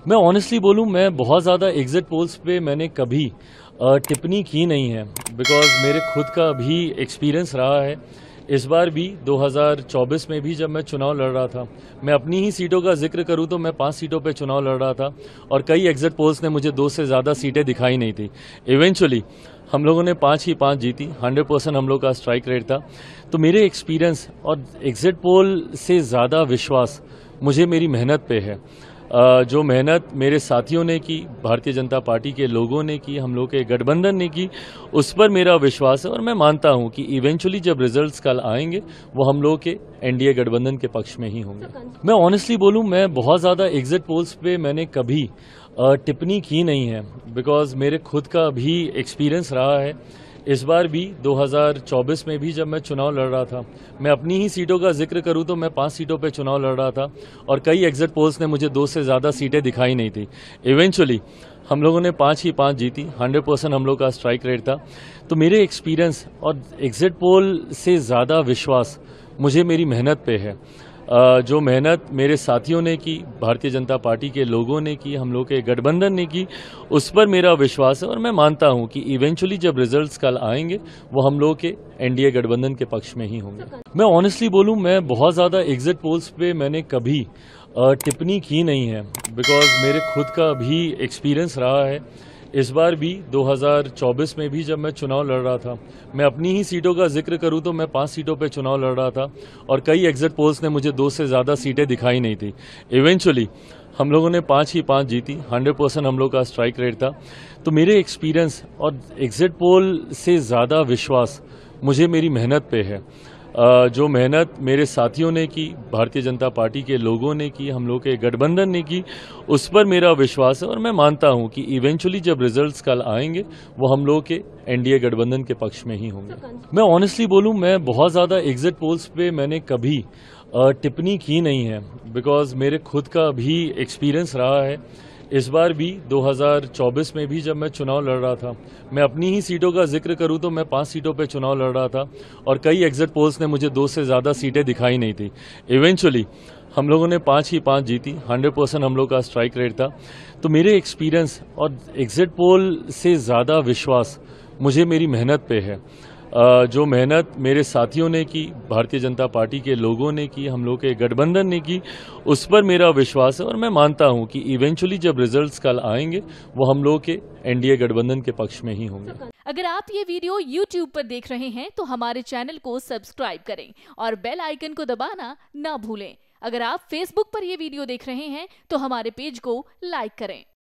मैं ऑनेस्टली बोलूँ, मैं बहुत ज़्यादा एग्जिट पोल्स पे मैंने कभी टिप्पणी की नहीं है, बिकॉज मेरे खुद का भी एक्सपीरियंस रहा है। इस बार भी 2024 में भी जब मैं चुनाव लड़ रहा था, मैं अपनी ही सीटों का जिक्र करूं तो मैं 5 सीटों पे चुनाव लड़ रहा था और कई एग्जिट पोल्स ने मुझे 2 से ज़्यादा सीटें दिखाई नहीं थी। इवेंचुअली हम लोगों ने 5 ही 5 जीती, 100% हम लोग का स्ट्राइक रेट था। तो मेरे एक्सपीरियंस और एग्जिट पोल से ज़्यादा विश्वास मुझे मेरी मेहनत पे है। जो मेहनत मेरे साथियों ने की, भारतीय जनता पार्टी के लोगों ने की, हम लोग के गठबंधन ने की, उस पर मेरा विश्वास है और मैं मानता हूं कि इवेंचुअली जब रिजल्ट्स कल आएंगे वो हम लोग के एनडीए गठबंधन के पक्ष में ही होंगे। मैं ऑनेस्टली बोलूं, मैं बहुत ज़्यादा एग्जिट पोल्स पे मैंने कभी टिप्पणी की नहीं है, बिकॉज मेरे खुद का भी एक्सपीरियंस रहा है। इस बार भी 2024 में भी जब मैं चुनाव लड़ रहा था, मैं अपनी ही सीटों का जिक्र करूं तो मैं 5 सीटों पे चुनाव लड़ रहा था और कई एग्जिट पोल्स ने मुझे 2 से ज़्यादा सीटें दिखाई नहीं थी। इवेंचुअली हम लोगों ने 5 ही 5 जीती, 100% हम लोग का स्ट्राइक रेट था। तो मेरे एक्सपीरियंस और एग्जिट पोल से ज़्यादा विश्वास मुझे मेरी मेहनत पे है। जो मेहनत मेरे साथियों ने की, भारतीय जनता पार्टी के लोगों ने की, हम लोग के गठबंधन ने की, उस पर मेरा विश्वास है और मैं मानता हूं कि इवेंचुअली जब रिजल्ट्स कल आएंगे वो हम लोग के एनडीए गठबंधन के पक्ष में ही होंगे। मैं ऑनेस्टली बोलूं, मैं बहुत ज़्यादा एग्जिट पोल्स पे मैंने कभी टिप्पणी की नहीं है, बिकॉज मेरे खुद का भी एक्सपीरियंस रहा है। इस बार भी 2024 में भी जब मैं चुनाव लड़ रहा था, मैं अपनी ही सीटों का जिक्र करूं तो मैं 5 सीटों पे चुनाव लड़ रहा था और कई एग्जिट पोल्स ने मुझे 2 से ज़्यादा सीटें दिखाई नहीं थी। इवेंचुअली हम लोगों ने 5 ही 5 जीती, 100% हम लोग का स्ट्राइक रेट था। तो मेरे एक्सपीरियंस और एग्जिट पोल से ज़्यादा विश्वास मुझे मेरी मेहनत पे है। जो मेहनत मेरे साथियों ने की, भारतीय जनता पार्टी के लोगों ने की, हम लोग के गठबंधन ने की, उस पर मेरा विश्वास है और मैं मानता हूं कि इवेंचुअली जब रिजल्ट्स कल आएंगे वो हम लोग के एनडीए गठबंधन के पक्ष में ही होंगे। मैं ऑनेस्टली बोलूं, मैं बहुत ज़्यादा एग्जिट पोल्स पे मैंने कभी टिप्पणी की नहीं है, बिकॉज मेरे खुद का भी एक्सपीरियंस रहा है। इस बार भी 2024 में भी जब मैं चुनाव लड़ रहा था, मैं अपनी ही सीटों का जिक्र करूं तो मैं 5 सीटों पे चुनाव लड़ रहा था और कई एग्जिट पोल्स ने मुझे 2 से ज़्यादा सीटें दिखाई नहीं थी। इवेंचुअली हम लोगों ने 5 ही 5 जीती, 100% हम लोग का स्ट्राइक रेट था। तो मेरे एक्सपीरियंस और एग्जिट पोल से ज़्यादा विश्वास मुझे मेरी मेहनत पे है। जो मेहनत मेरे साथियों ने की, भारतीय जनता पार्टी के लोगों ने की, हम लोग के गठबंधन ने की, उस पर मेरा विश्वास है और मैं मानता हूं कि इवेंचुअली जब रिजल्ट्स कल आएंगे वो हम लोग के एनडीए गठबंधन के पक्ष में ही होंगे। अगर आप ये वीडियो YouTube पर देख रहे हैं तो हमारे चैनल को सब्सक्राइब करें और बेल आइकन को दबाना ना भूलें। अगर आप Facebook पर ये वीडियो देख रहे हैं तो हमारे पेज को लाइक करें।